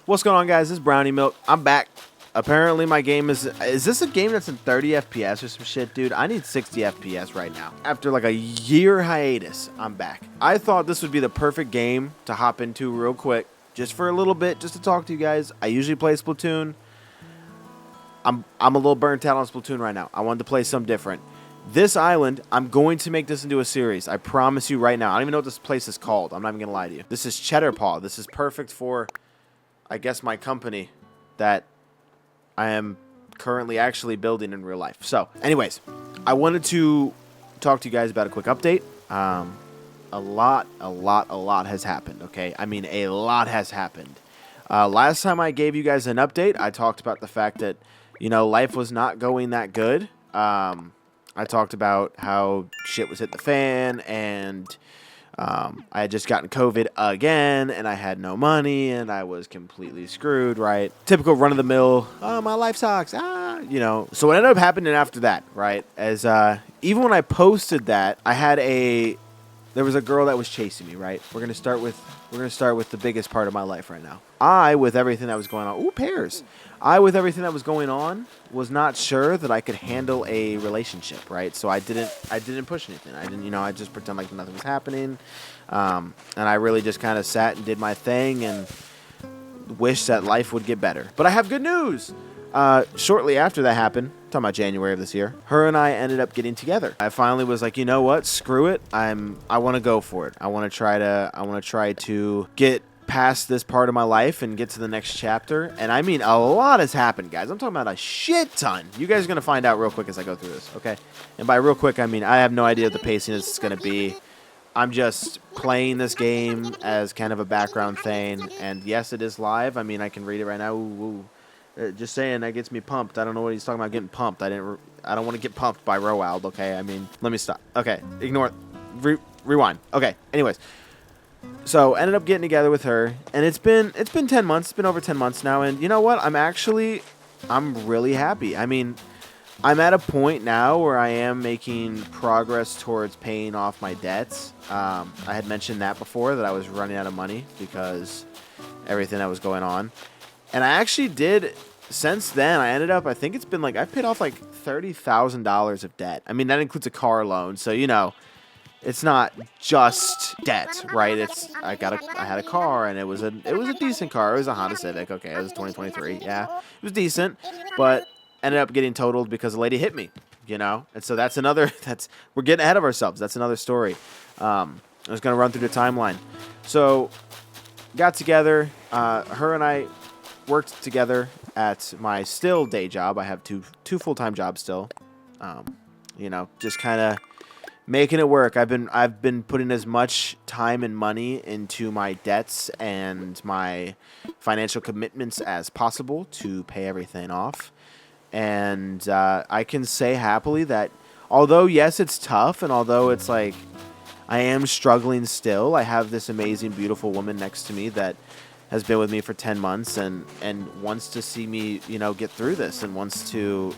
What's going on, guys? This is BrownieMilk. I'm back. Apparently my game is this a game that's in 30 FPS or some shit, dude? I need 60 FPS right now. After like a year hiatus, I'm back. I thought this would be the perfect game to hop into real quick, just for a little bit, just to talk to you guys. I usually play Splatoon. I'm a little burnt out on Splatoon right now. I wanted to play something different. This island, I'm going to make this into a series. I promise you right now. I don't even know what this place is called. I'm not even going to lie to you. This is Cheddar Paw. This is perfect for, I guess, my company that I am currently actually building in real life. So, anyways, I wanted to talk to you guys about a quick update. A lot has happened, okay? I mean, a lot has happened. Last time I gave you guys an update, I talked about the fact that, you know, life was not going that good. I talked about how shit was hit the fan, and I had just gotten COVID again, and I had no money, and I was completely screwed, right? Typical run-of-the-mill, oh, my life sucks, you know. So what ended up happening after that, right, as even when I posted that, there was a girl that was chasing me, right? We're gonna start with the biggest part of my life right now. With everything that was going on, pears. With everything that was going on, was not sure that I could handle a relationship, right? So I didn't push anything. I just pretend like nothing was happening, and I really just kind of sat and did my thing and wished that life would get better. But I have good news. Shortly after that happened, talking about January of this year, her and I ended up getting together. I finally was like, you know what? Screw it. I want to go for it. I want to try to get past this part of my life and get to the next chapter. And I mean, a lot has happened, guys. I'm talking about a shit ton. You guys are going to find out real quick as I go through this, okay? And by real quick, I mean, I have no idea what the pacing is going to be. I'm just playing this game as kind of a background thing. And yes, it is live. I mean, I can read it right now. Ooh. Just saying, that gets me pumped. I don't know what he's talking about getting pumped. I don't want to get pumped by Roald, okay? I mean, let me stop. Okay, ignore it. Rewind. Okay, anyways. So, ended up getting together with her, and it's been 10 months. It's been over 10 months now, and you know what? I'm really happy. I mean, I'm at a point now where I am making progress towards paying off my debts. I had mentioned that before, that I was running out of money because everything that was going on. And I actually did, since then, I think it's been like, I've paid off like $30,000 of debt. I mean, that includes a car loan. So, you know, it's not just debt, right? I had a car, and it was a decent car. It was a Honda Civic. Okay, it was 2023. Yeah, it was decent, but ended up getting totaled because a lady hit me, you know? And so we're getting ahead of ourselves. That's another story. I was going to run through the timeline. So, got together, her and I worked together at my still day job. I have two full-time jobs still. You know, just kind of making it work. I've been putting as much time and money into my debts and my financial commitments as possible to pay everything off. And I can say happily that although, yes, it's tough, and although it's like I am struggling still, I have this amazing, beautiful woman next to me that has been with me for 10 months and wants to see me, you know, get through this, and wants to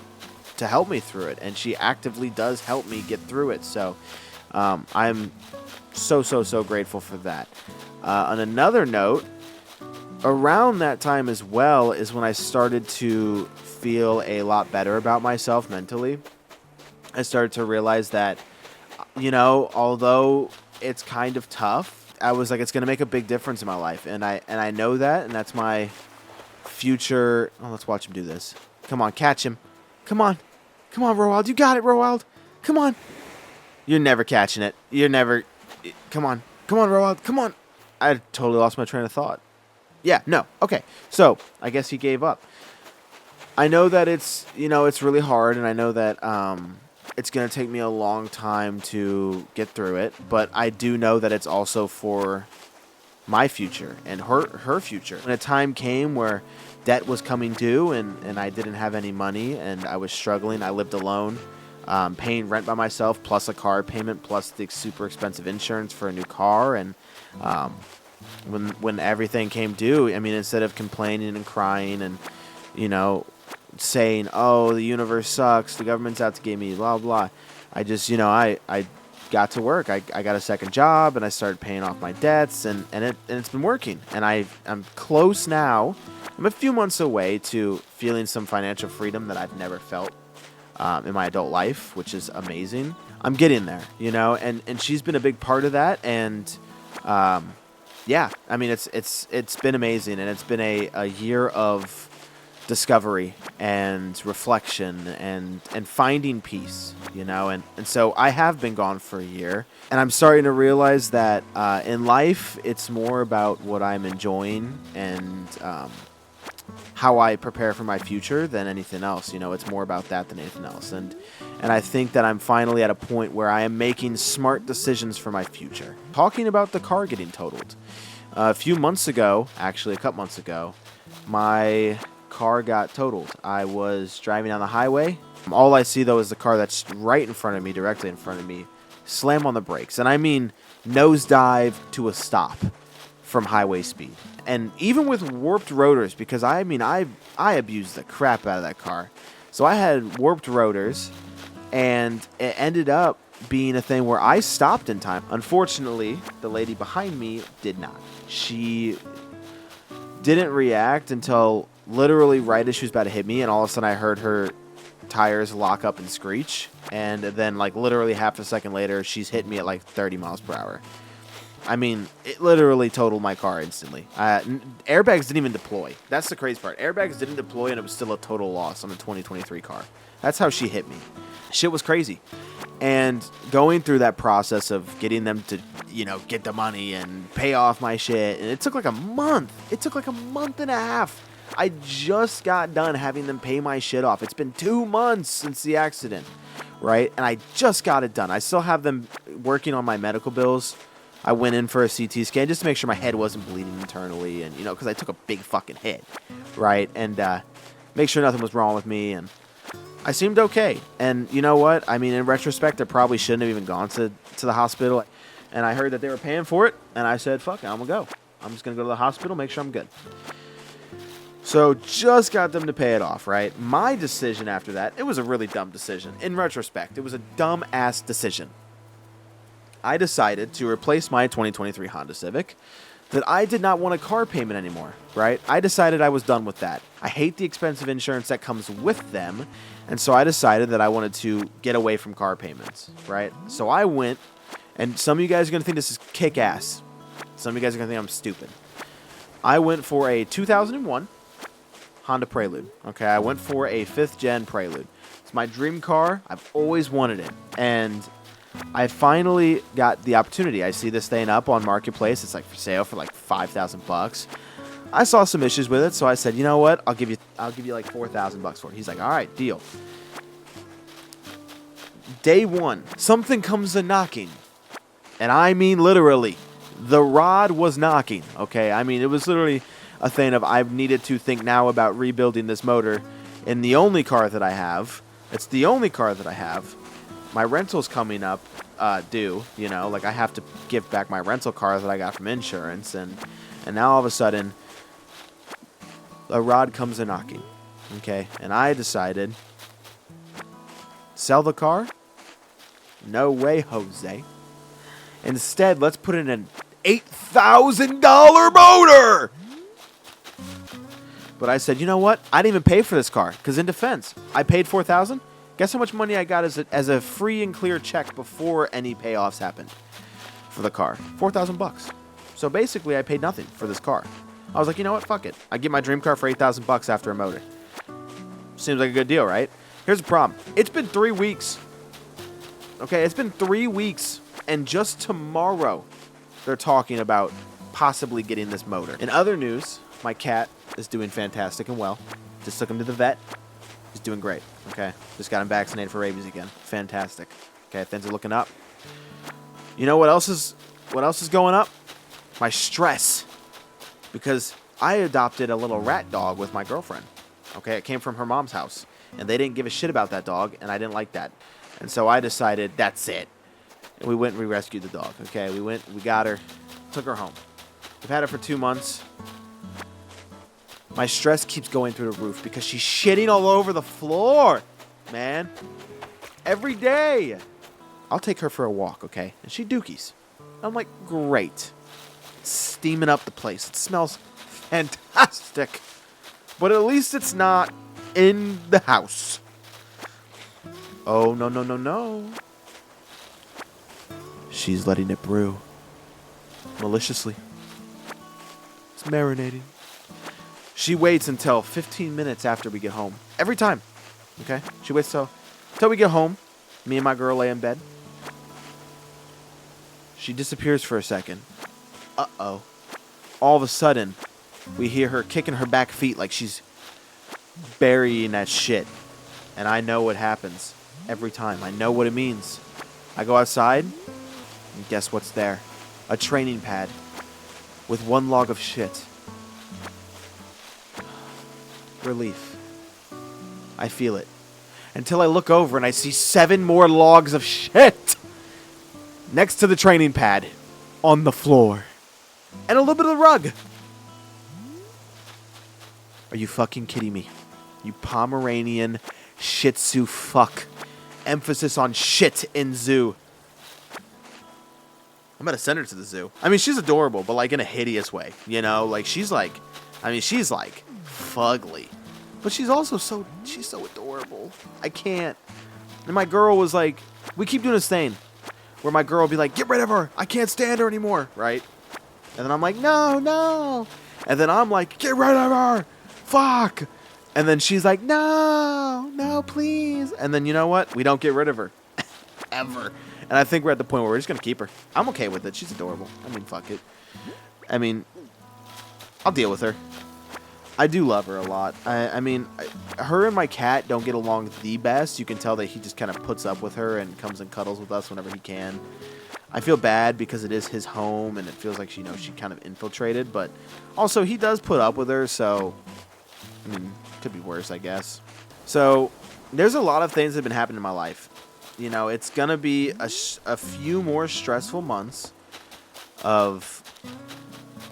help me through it. And she actively does help me get through it. So I'm so grateful for that. On another note, around that time as well is when I started to feel a lot better about myself mentally. I started to realize that, you know, although it's kind of tough, I was like, it's going to make a big difference in my life. And I know that, and that's my future. Oh, let's watch him do this. Come on, catch him. Come on, Roald. You got it, Roald. Come on. You're never catching it. Come on, Roald. Come on. I totally lost my train of thought. Yeah, no. Okay. So I guess he gave up. I know that it's really hard, and I know that, it's going to take me a long time to get through it, but I do know that it's also for my future and her future. When a time came where debt was coming due and I didn't have any money and I was struggling, I lived alone, paying rent by myself, plus a car payment, plus the super expensive insurance for a new car. And when everything came due, I mean, instead of complaining and crying and, you know, saying, oh, the universe sucks, the government's out to get me, blah, blah. I just, you know, I got to work. I got a second job, and I started paying off my debts, and it's been working. And I'm close now I'm a few months away to feeling some financial freedom that I've never felt in my adult life, which is amazing. I'm getting there, you know, and she's been a big part of that. And yeah, I mean, it's been amazing, and it's been a year of discovery and reflection and finding peace, you know, and so I have been gone for a year, and I'm starting to realize that in life it's more about what I'm enjoying and how I prepare for my future than anything else. You know, it's more about that than anything else. And I think that I'm finally at a point where I am making smart decisions for my future. Talking about the car getting totaled. A few months ago, actually a couple months ago, my car got totaled. I was driving down the highway. All I see, though, is the car that's right in front of me, directly in front of me, slam on the brakes. And I mean nosedive to a stop from highway speed. And even with warped rotors, because I mean, I abused the crap out of that car. So I had warped rotors, and it ended up being a thing where I stopped in time. Unfortunately, the lady behind me did not. She didn't react until literally right as she was about to hit me, and all of a sudden I heard her tires lock up and screech. And then, like, literally half a second later, she's hitting me at like 30 miles per hour. I mean, it literally totaled my car instantly. Airbags didn't even deploy. That's the crazy part. Airbags didn't deploy, and it was still a total loss on a 2023 car. That's how she hit me. Shit was crazy. And going through that process of getting them to, you know, get the money and pay off my shit, and it took like a month. It took like a month and a half. I just got done having them pay my shit off. It's been 2 months since the accident, right? And I just got it done. I still have them working on my medical bills. I went in for a CT scan just to make sure my head wasn't bleeding internally, and, you know, because I took a big fucking hit, right? And make sure nothing was wrong with me, and I seemed okay. And you know what? I mean, in retrospect, I probably shouldn't have even gone to the hospital. And I heard that they were paying for it, and I said, fuck it, I'm going to go. I'm just going to go to the hospital, make sure I'm good. So just got them to pay it off, right? My decision after that, it was a really dumb decision. In retrospect, it was a dumb-ass decision. I decided to replace my 2023 Honda Civic that I did not want a car payment anymore, right? I decided I was done with that. I hate the expensive insurance that comes with them, and so I decided that I wanted to get away from car payments, right? So I went, and some of you guys are going to think this is kick-ass. Some of you guys are going to think I'm stupid. I went for a 2001 Honda Prelude, okay? I went for a 5th-gen Prelude. It's my dream car. I've always wanted it, and I finally got the opportunity. I see this thing up on Marketplace. It's like for sale for like $5,000. I saw some issues with it, so I said, you know what? I'll give you like $4,000 for it. He's like, all right, deal. Day one, something comes a knocking, and I mean literally, the rod was knocking. Okay, I mean it was literally a thing of I needed to think now about rebuilding this motor in the only car that I have. It's the only car that I have. My rental's coming up due, you know, like I have to give back my rental car that I got from insurance, and now all of a sudden a rod comes a knocking, okay, and I decided, sell the car? No way, Jose. Instead, let's put in an $8,000 motor! But I said, you know what? I didn't even pay for this car, because in defense, I paid $4,000. Guess how much money I got as a free and clear check before any payoffs happened for the car? $4,000. So basically, I paid nothing for this car. I was like, you know what? Fuck it. I get my dream car for $8,000 after a motor. Seems like a good deal, right? Here's the problem. It's been 3 weeks. Okay, it's been 3 weeks, and just tomorrow, they're talking about possibly getting this motor. In other news, my cat is doing fantastic and well. Just took him to the vet. He's doing great, okay? Just got him vaccinated for rabies again. Fantastic. Okay, things are looking up. You know what else is going up? My stress. Because I adopted a little rat dog with my girlfriend. Okay, it came from her mom's house. And they didn't give a shit about that dog, and I didn't like that. And so I decided, that's it. And we went and we rescued the dog, okay? We got her, took her home. We've had her for 2 months. My stress keeps going through the roof because she's shitting all over the floor, man. Every day. I'll take her for a walk, okay? And she dookies. I'm like, great. It's steaming up the place. It smells fantastic. But at least it's not in the house. Oh, no, no, no, no. She's letting it brew. Maliciously. It's marinating. She waits until 15 minutes after we get home. Every time. Okay? She waits till we get home. Me and my girl lay in bed. She disappears for a second. Uh-oh. All of a sudden, we hear her kicking her back feet like she's burying that shit. And I know what happens every time. I know what it means. I go outside, and guess what's there? A training pad with one log of shit. Relief. I feel it. Until I look over and I see 7 more logs of shit next to the training pad on the floor. And a little bit of the rug. Are you fucking kidding me? You Pomeranian Shih Tzu fuck. Emphasis on shit in zoo. I'm gonna send her to the zoo. I mean, she's adorable, but like in a hideous way. You know, like she's like fugly. But she's also so adorable. I can't. And my girl was like, we keep doing this thing where my girl will be like, get rid of her. I can't stand her anymore, right? And then I'm like, no, no. And then I'm like, get rid of her. Fuck. And then she's like, no, no, please. And then you know what? We don't get rid of her. Ever. And I think we're at the point where we're just going to keep her. I'm okay with it. She's adorable. I mean, fuck it. I mean, I'll deal with her. I do love her a lot. I mean, her and my cat don't get along the best. You can tell that he just kind of puts up with her and comes and cuddles with us whenever he can. I feel bad because it is his home and it feels like she kind of infiltrated. But also, he does put up with her, so, I mean, could be worse, I guess. So, there's a lot of things that have been happening in my life. You know, it's going to be a few more stressful months of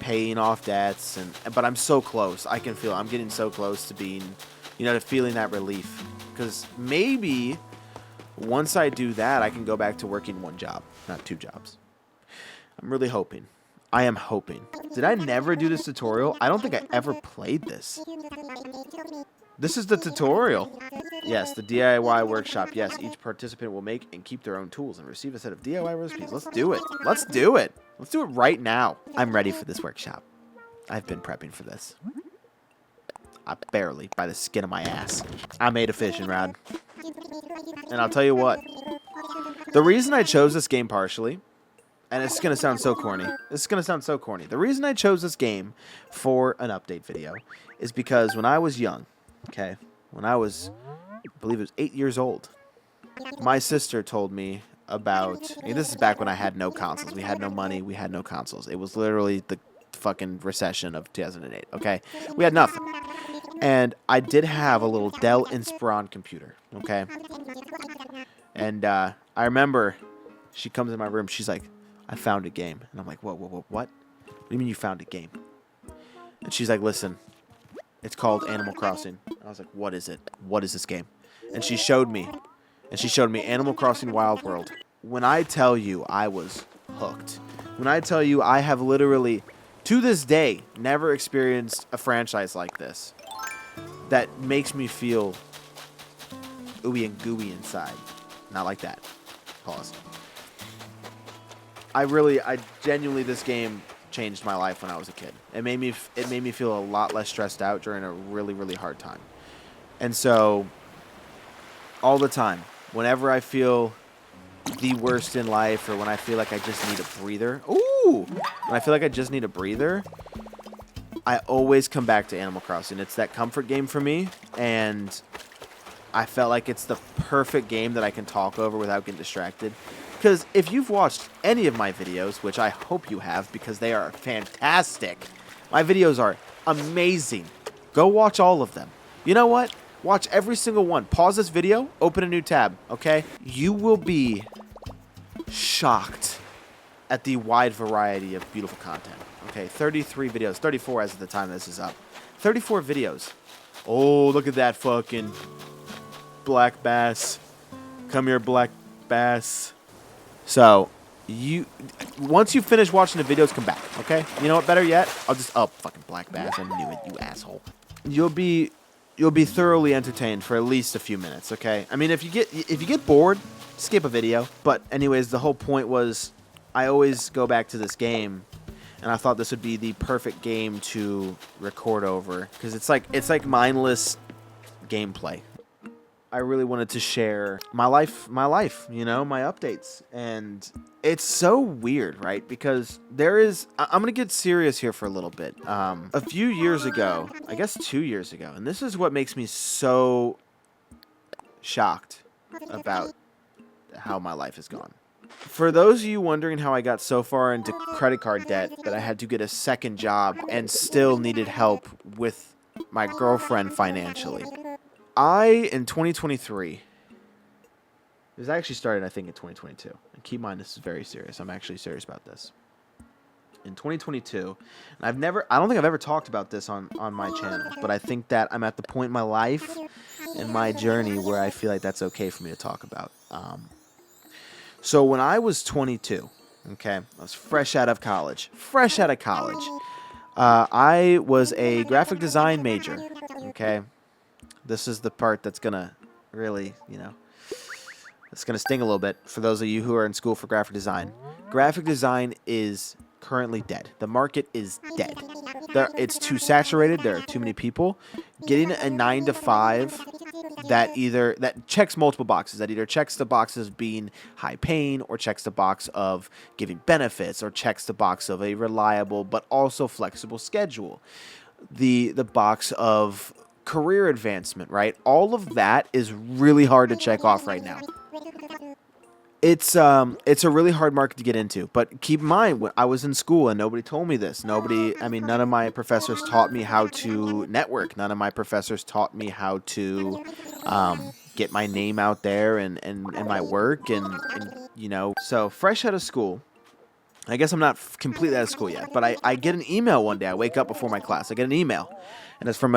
paying off debts, but I'm so close. I can feel I'm getting so close to being, to feeling that relief. Because maybe once I do that, I can go back to working 1 job, not 2 jobs. I'm really hoping. I am hoping. Did I never do this tutorial? I don't think I ever played this. This is the tutorial. Yes, the DIY workshop. Yes, each participant will make and keep their own tools and receive a set of DIY recipes. Let's do it. Let's do it. Let's do it right now. I'm ready for this workshop. I've been prepping for this. I barely, by the skin of my ass. I made a fishing rod. And I'll tell you what. The reason I chose this game partially, and it's going to sound so corny. The reason I chose this game for an update video is because when I was young, okay, when I was, I believe it was 8 years old, my sister told me about, this is back when I had no consoles. We had no money. We had no consoles. It was literally the fucking recession of 2008, okay? We had nothing. And I did have a little Dell Inspiron computer, okay? And I remember she comes in my room. She's like, I found a game. And I'm like, whoa, what? What do you mean you found a game? And she's like, listen, it's called Animal Crossing. I was like, what is it? What is this game? And she showed me. And she showed me Animal Crossing Wild World. When I tell you I was hooked, when I tell you I have literally, to this day, never experienced a franchise like this that makes me feel ooey and gooey inside. Not like that. Pause. I genuinely, this game changed my life when I was a kid. It made me feel a lot less stressed out during a really, really hard time. And so, all the time, whenever I feel the worst in life, or when I feel like I just need a breather, when I feel like I just need a breather, I always come back to Animal Crossing. It's that comfort game for me, and I felt like it's the perfect game that I can talk over without getting distracted. Because if you've watched any of my videos, which I hope you have because they are fantastic, my videos are amazing. Go watch all of them. You know what? Watch every single one. Pause this video, open a new tab, okay? You will be shocked at the wide variety of beautiful content. Okay, 33 videos, 34 as of the time this is up. 34 videos. Oh, look at that fucking black bass. Come here, black bass. So, once you finish watching the videos, come back, okay? You know what, better yet? Fucking black bass. I knew it, you asshole. you'll be thoroughly entertained for at least a few minutes, okay? I mean, if you get bored, skip a video. But anyways, the whole point was I always go back to this game, and I thought this would be the perfect game to record over because it's like mindless gameplay. I really wanted to share my life, you know, my updates. And it's so weird, right? Because I'm going to get serious here for a little bit. A few years ago, I guess 2 years ago, and this is what makes me so shocked about how my life has gone. For those of you wondering how I got so far into credit card debt that I had to get a second job and still needed help with my girlfriend financially. In 2023, this actually started, I think, in 2022. And keep in mind, this is very serious. I'm actually serious about this. In 2022, and I don't think I've ever talked about this on my channel, but I think that I'm at the point in my life and my journey where I feel like that's okay for me to talk about. So when I was 22, okay, I was fresh out of college. I was a graphic design major, okay. This is the part that's going to really, you know, it's going to sting a little bit for those of you who are in school for graphic design. Graphic design is currently dead. The market is dead. It's too saturated. There are too many people. Getting a 9 to 5 that checks multiple boxes, that either checks the boxes of being high paying or checks the box of giving benefits or checks the box of a reliable but also flexible schedule. The box of career advancement, right? All of that is really hard to check off right now. It's a really hard market to get into, but keep in mind, when I was in school and nobody told me this. None of my professors taught me how to network. None of my professors taught me how to get my name out there and my work and you know. So fresh out of school, I guess I'm not completely out of school yet, but I get an email one day. I wake up before my class. I get an email, and it's from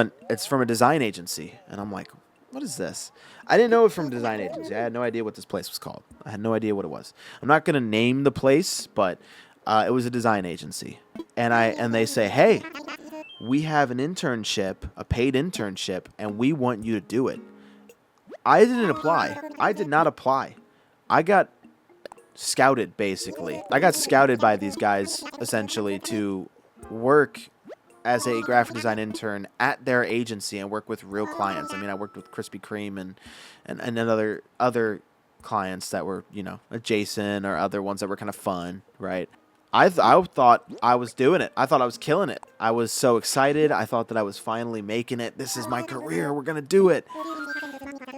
a design agency, and I'm like, what is this? I didn't know it from a design agency. I had no idea what this place was called. I had no idea what it was. I'm not gonna name the place, but it was a design agency, and they say, hey, we have an internship, a paid internship, and we want you to do it. I didn't apply. I did not apply. I got scouted, basically. I got scouted by these guys, essentially, to work as a graphic design intern at their agency and work with real clients. I mean, I worked with Krispy Kreme and other clients that were, you know, adjacent or other ones that were kind of fun, right? I thought I was doing it. I thought I was killing it. I was so excited. I thought that I was finally making it. This is my career. We're going to do it.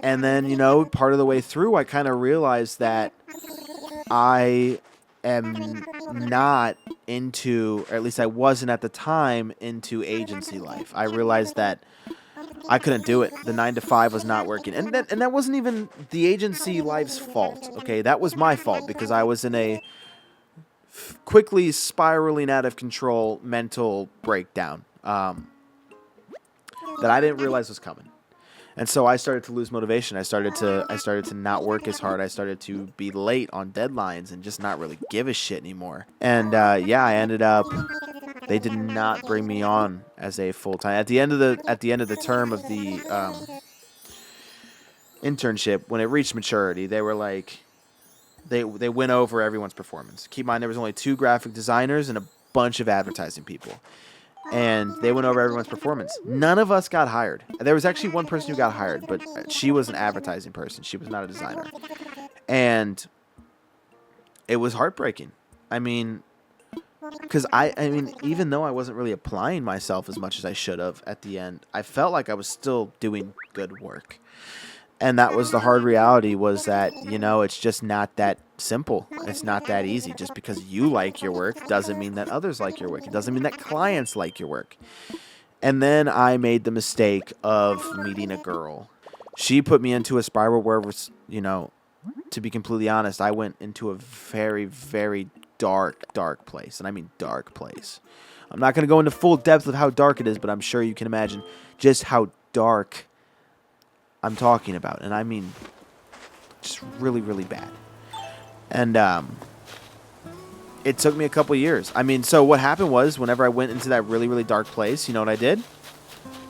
And then, you know, part of the way through, I kind of realized that I am not into, or at least I wasn't at the time, into agency life. I realized that I couldn't do it. The 9 to 5 was not working. And that wasn't even the agency life's fault, okay? That was my fault because I was in a quickly spiraling out of control mental breakdown that I didn't realize was coming. And so I started to lose motivation. I started to not work as hard. I started to be late on deadlines and just not really give a shit anymore. And yeah, I ended up. They did not bring me on as a full time. At the end of the term of the internship, when it reached maturity, they were like, they went over everyone's performance. Keep in mind, there was only 2 graphic designers and a bunch of advertising people. And they went over everyone's performance. None of us got hired. There was actually one person who got hired, but she was an advertising person. She was not a designer. And it was heartbreaking. I mean, because I mean, even though I wasn't really applying myself as much as I should have at the end, I felt like I was still doing good work. And that was the hard reality, was that, you know, it's just not that simple. It's not that easy. Just because you like your work doesn't mean that others like your work. It doesn't mean that clients like your work. And then I made the mistake of meeting a girl. She put me into a spiral where, you know, to be completely honest, I went into a very, very dark place. And I mean dark place. I'm not going to go into full depth of how dark it is, but I'm sure you can imagine just how dark I'm talking about. And I mean just really, really bad. And it took me a couple years. I mean, so what happened was, whenever I went into that really, really dark place, you know what I did?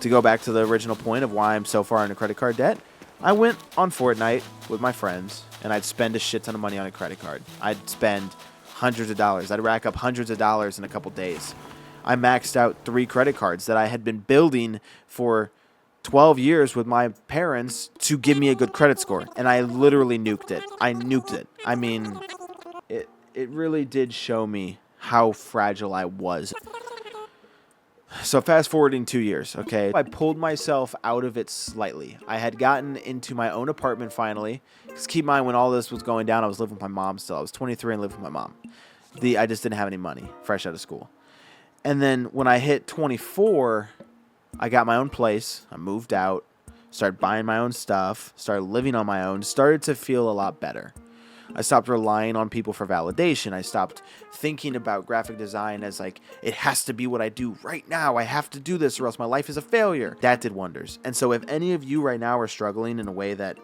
to go back to the original point of why I'm so far into credit card debt, I went on Fortnite with my friends, and I'd spend a shit ton of money on a credit card. I'd spend hundreds of dollars. I'd rack up hundreds of dollars in a couple days. I maxed out 3 credit cards that I had been building for 12 years with my parents to give me a good credit score, and I literally nuked it. I nuked it. I mean, it really did show me how fragile I was. So fast forwarding 2 years, okay? I pulled myself out of it slightly. I had gotten into my own apartment finally. Because keep in mind, when all this was going down, I was living with my mom still. I was 23 and living with my mom. I just didn't have any money, fresh out of school. And then when I hit 24, I got my own place. I moved out, started buying my own stuff, started living on my own, started to feel a lot better. I stopped relying on people for validation. I stopped thinking about graphic design as like, it has to be what I do right now. I have to do this or else my life is a failure. That did wonders. And so if any of you right now are struggling in a way that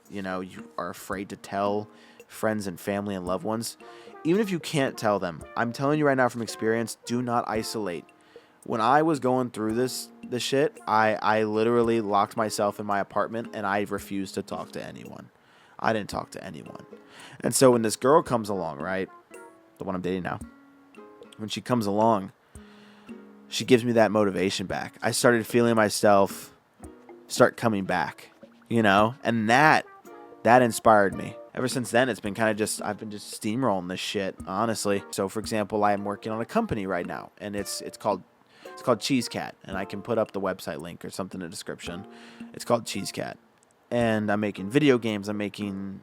you know, you are afraid to tell friends and family and loved ones, even if you can't tell them, I'm telling you right now from experience, do not isolate. When I was going through this shit, I literally locked myself in my apartment and I refused to talk to anyone. I didn't talk to anyone. And so when this girl comes along, right, the one I'm dating now, when she comes along, she gives me that motivation back. I started feeling myself start coming back, you know, and that inspired me. Ever since then, it's been kind of just, I've been just steamrolling this shit, honestly. So, for example, I am working on a company right now, and it's called Cheese Cat, and I can put up the website link or something in the description. It's called Cheese Cat. And I'm making video games. I'm making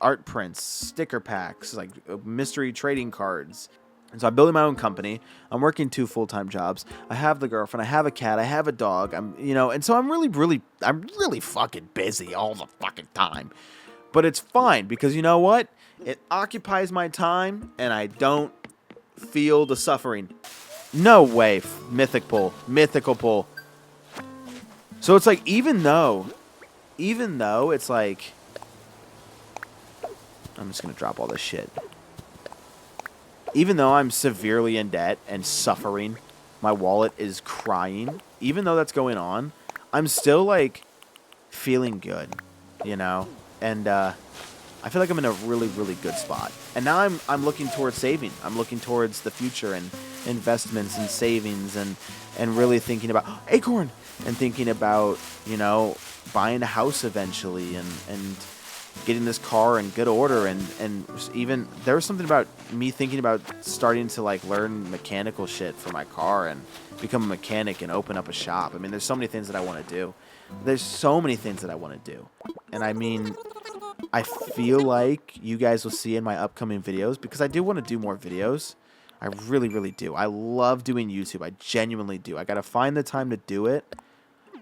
art prints, sticker packs, like mystery trading cards. And so I'm building my own company. I'm working 2 full-time jobs. I have the girlfriend. I have a cat. I have a dog. And so I'm really fucking busy all the fucking time. But it's fine because you know what? It occupies my time, and I don't feel the suffering. No way, mythical pull. So it's like, even though it's like, I'm just going to drop all this shit. Even though I'm severely in debt and suffering, my wallet is crying, even though that's going on, I'm still like feeling good, you know? And I feel like I'm in a really, really good spot. And now I'm looking towards saving. I'm looking towards the future and investments and savings and really thinking about Acorn and thinking about, you know, buying a house eventually and getting this car in good order and even there was something about me thinking about starting to like learn mechanical shit for my car and become a mechanic and open up a shop. I mean, there's so many things that I want to do. There's so many things that I want to do. And I mean, I feel like you guys will see in my upcoming videos because I do want to do more videos. I really, really do. I love doing YouTube. I genuinely do. I got to find the time to do it.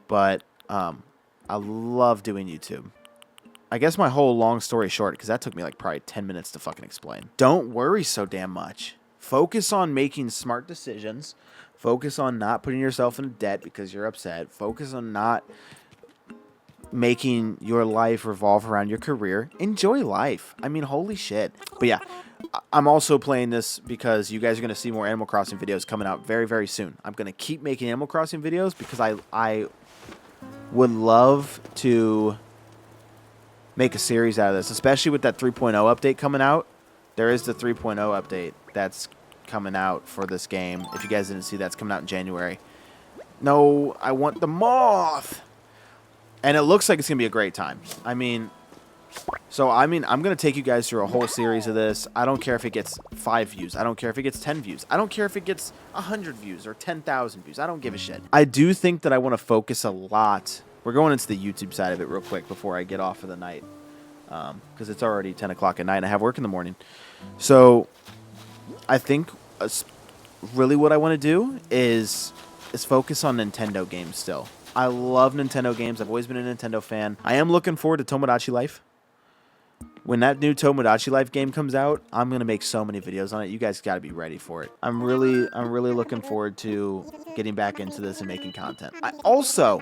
But I love doing YouTube. I guess my whole long story short, because that took me like probably 10 minutes to fucking explain. Don't worry so damn much. Focus on making smart decisions. Focus on not putting yourself in debt because you're upset. Focus on not making your life revolve around your career. Enjoy life. I mean, holy shit. But yeah, I'm also playing this because you guys are going to see more Animal Crossing videos coming out very, very soon. I'm going to keep making Animal Crossing videos because I would love to make a series out of this, especially with that 3.0 update coming out. There is the 3.0 update that's coming out for this game. If you guys didn't see, that's coming out in January. No, I want the moth. And it looks like it's going to be a great time. I'm going to take you guys through a whole series of this. I don't care if it gets 5 views. I don't care if it gets 10 views. I don't care if it gets 100 views or 10,000 views. I don't give a shit. I do think that I want to focus a lot. We're going into the YouTube side of it real quick before I get off for the night. Because it's already 10 o'clock at night and I have work in the morning. So I think really what I want to do is focus on Nintendo games still. I love Nintendo games. I've always been a Nintendo fan. I am looking forward to Tomodachi Life. When that new Tomodachi Life game comes out, I'm going to make so many videos on it. You guys got to be ready for it. I'm really looking forward to getting back into this and making content. I also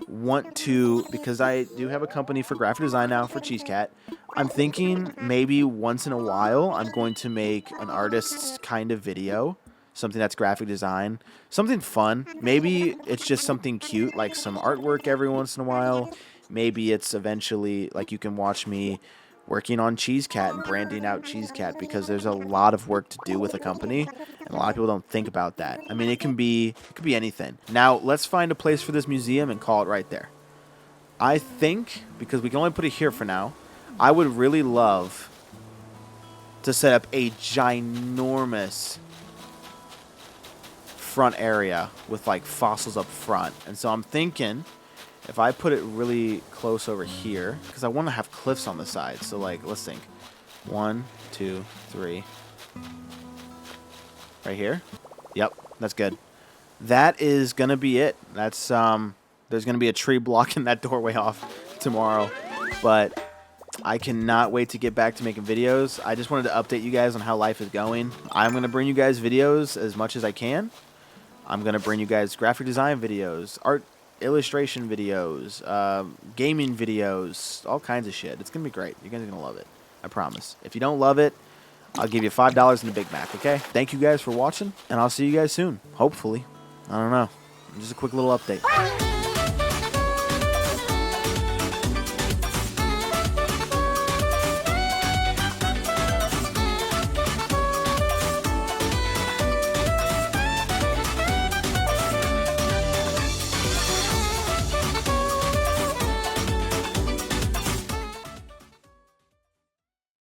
want to, because I do have a company for graphic design now for Cheese Cat, I'm thinking maybe once in a while I'm going to make an artist's kind of video something that's graphic design, something fun. Maybe it's just something cute, like some artwork every once in a while. Maybe it's eventually like you can watch me working on Cheese Cat and branding out Cheese Cat, because there's a lot of work to do with a company, and a lot of people don't think about that. I mean, it could be anything. Now, let's find a place for this museum and call it right there. I think, because we can only put it here for now, I would really love to set up a ginormous front area with like fossils up front. And so I'm thinking if I put it really close over here, because I want to have cliffs on the side. So like, let's think. 1, 2, 3. Right here. Yep, that's good. That is going to be it. That's there's going to be a tree blocking that doorway off tomorrow. But I cannot wait to get back to making videos. I just wanted to update you guys on how life is going. I'm going to bring you guys videos as much as I can. I'm going to bring you guys graphic design videos, art illustration videos, gaming videos, all kinds of shit. It's going to be great. You guys are going to love it. I promise. If you don't love it, I'll give you $5 and a Big Mac, okay? Thank you guys for watching, and I'll see you guys soon. Hopefully. I don't know. Just a quick little update.